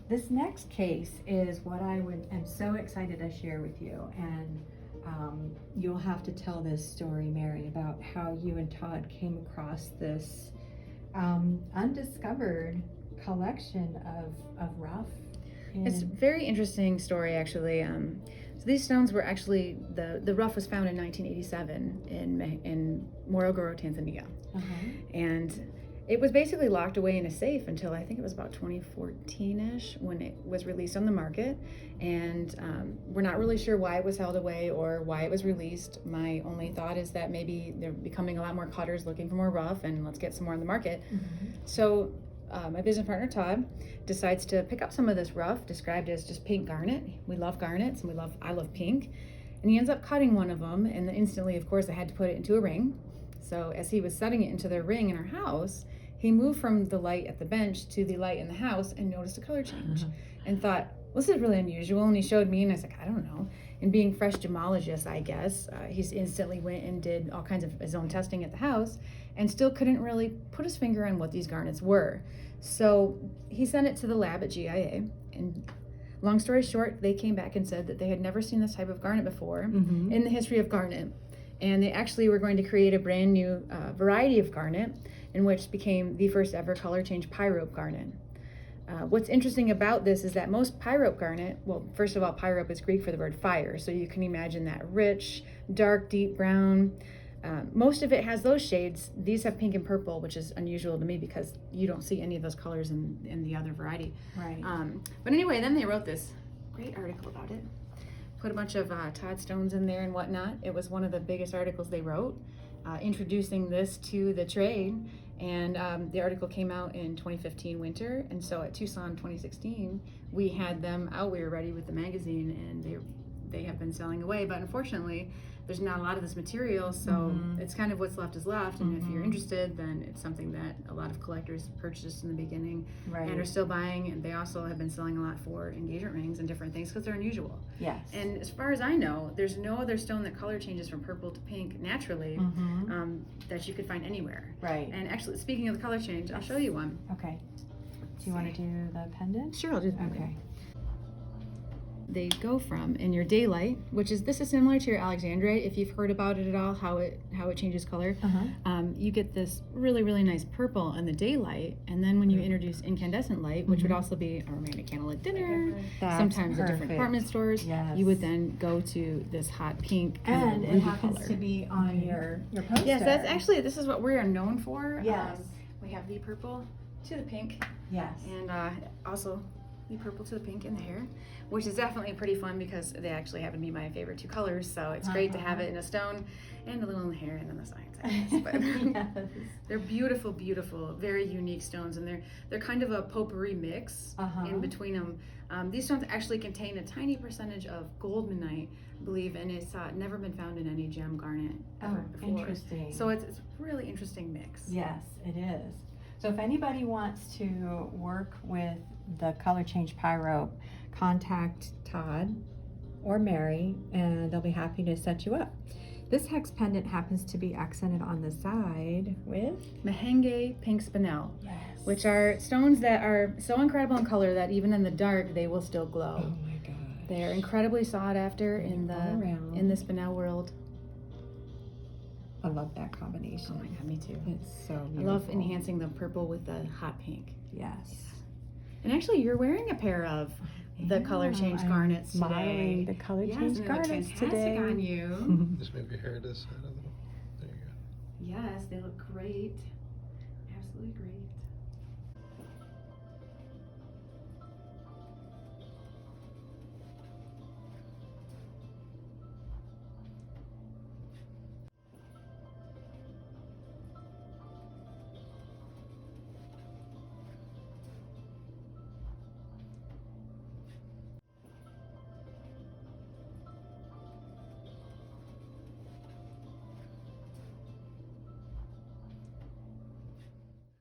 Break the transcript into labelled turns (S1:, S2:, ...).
S1: this next case is what am so excited to share with you, and you'll have to tell this story, Mary, about how you and Todd came across this undiscovered collection of rough.
S2: It's a very interesting story, actually. So these stones were actually, the rough was found in 1987 in Morogoro, Tanzania. And it was basically locked away in a safe until I think it was about 2014-ish when it was released on the market. And we're not really sure why it was held away or why it was released. My only thought is that maybe they're becoming a lot more cutters looking for more rough, and let's get some more on the market. So my business partner Todd decides to pick up some of this rough, described as just pink garnet. We love garnets, and I love pink. And he ends up cutting one of them, and then instantly, of course, I had to put it into a ring. So as he was setting it into the ring in our house, he moved from the light at the bench to the light in the house and noticed a color change and thought, well, this is really unusual. And he showed me, and I was like, I don't know. And being fresh gemologist, I guess, he instantly went and did all kinds of his own testing at the house and still couldn't really put his finger on what these garnets were. So he sent it to the lab at GIA, and long story short, they came back and said that they had never seen this type of garnet before in the history of garnet. And they actually were going to create a brand new variety of garnet, in which became the first ever color change pyrope garnet. What's interesting about this is that most pyrope garnet, well, first of all, pyrope is Greek for the word fire, so you can imagine that rich, dark, deep brown. Most of it has those shades. These have pink and purple, which is unusual to me because you don't see any of those colors in the other variety.
S1: Right.
S2: But anyway, then they wrote this great article about it. Put a bunch of Todd stones in there and whatnot. It was one of the biggest articles they wrote, introducing this to the trade. And the article came out in 2015 winter, and so at Tucson 2016, we had them out. We were ready with the magazine, and they have been selling away. But unfortunately, there's not a lot of this material, so it's kind of what's left is left. And if you're interested, then it's something that a lot of collectors purchased in the beginning and are still buying. And they also have been selling a lot for engagement rings and different things because they're unusual.
S1: Yes.
S2: And as far as I know, there's no other stone that color changes from purple to pink naturally that you could find anywhere.
S1: Right.
S2: And actually, speaking of the color change, I'll show you one.
S1: Okay. Do you want to do the pendant?
S2: Sure, I'll do the pendant.
S1: Okay.
S2: They go from in your daylight, which is, this is similar to your Alexandrite, if you've heard about it at all, how it changes color. You get this really, really nice purple in the daylight, and then when you introduce incandescent light, which would also be a romantic candlelit dinner, sometimes at different department stores, you would then go to this hot pink
S1: and it happens
S2: color
S1: to be on your poster.
S2: Yes, that's actually, this is what we are known for.
S1: Yes.
S2: We have the purple to the pink.
S1: Yes.
S2: And also the purple to the pink in the hair, which is definitely pretty fun because they actually happen to be my favorite two colors. So it's great to have it in a stone and a little in the hair and then the sides, I guess. But they're beautiful, beautiful, very unique stones, and they're kind of a potpourri mix in between them. These stones actually contain a tiny percentage of goldmanite, I believe, and it's never been found in any gem garnet ever before.
S1: Interesting.
S2: So it's a really interesting mix.
S1: Yes, it is. So if anybody wants to work with the color change pyrope, contact Todd or Mary, and they'll be happy to set you up. This hex pendant happens to be accented on the side with
S2: Mahenge pink spinel, which are stones that are so incredible in color that even in the dark they will still glow.
S1: Oh my God!
S2: They are incredibly sought after in the spinel world.
S1: I love that combination.
S2: Oh my God, me too.
S1: It's so beautiful.
S2: I love enhancing the purple with the hot pink.
S1: Yes.
S2: And actually, you're wearing a pair of the color change garnets today.
S1: The color change
S2: and
S1: garnets
S2: they look fantastic
S1: today.
S2: on you.
S3: Just move your hair to this side a little. There you go.
S2: Yes, they look great. Absolutely great.